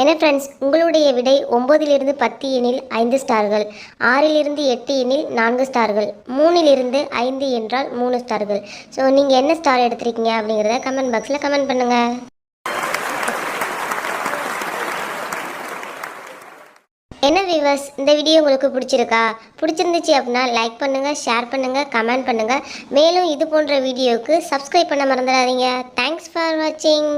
என்ன ஃப்ரெண்ட்ஸ், உங்களுடைய விடை 9லிருந்து 10 எனில் 5 ஸ்டார்கள், 6லிருந்து 8 எனில் 4 ஸ்டார்கள், 3லிருந்து 5 என்றால் 3 ஸ்டார்கள். ஸோ நீங்கள் என்ன ஸ்டார் எடுத்திருக்கீங்க அப்படிங்கிறத கமெண்ட் பாக்ஸில் கமெண்ட் பண்ணுங்கள். என்ன வியூவர்ஸ், இந்த வீடியோ உங்களுக்கு பிடிச்சிருக்கா? பிடிச்சிருந்துச்சு அப்படின்னா லைக் பண்ணுங்கள், ஷேர் பண்ணுங்கள், கமெண்ட் பண்ணுங்கள். மேலும் இது போன்ற வீடியோவுக்கு சப்ஸ்கிரைப் பண்ண மறந்துடாதீங்க. தேங்க்ஸ் ஃபார் வாட்சிங்.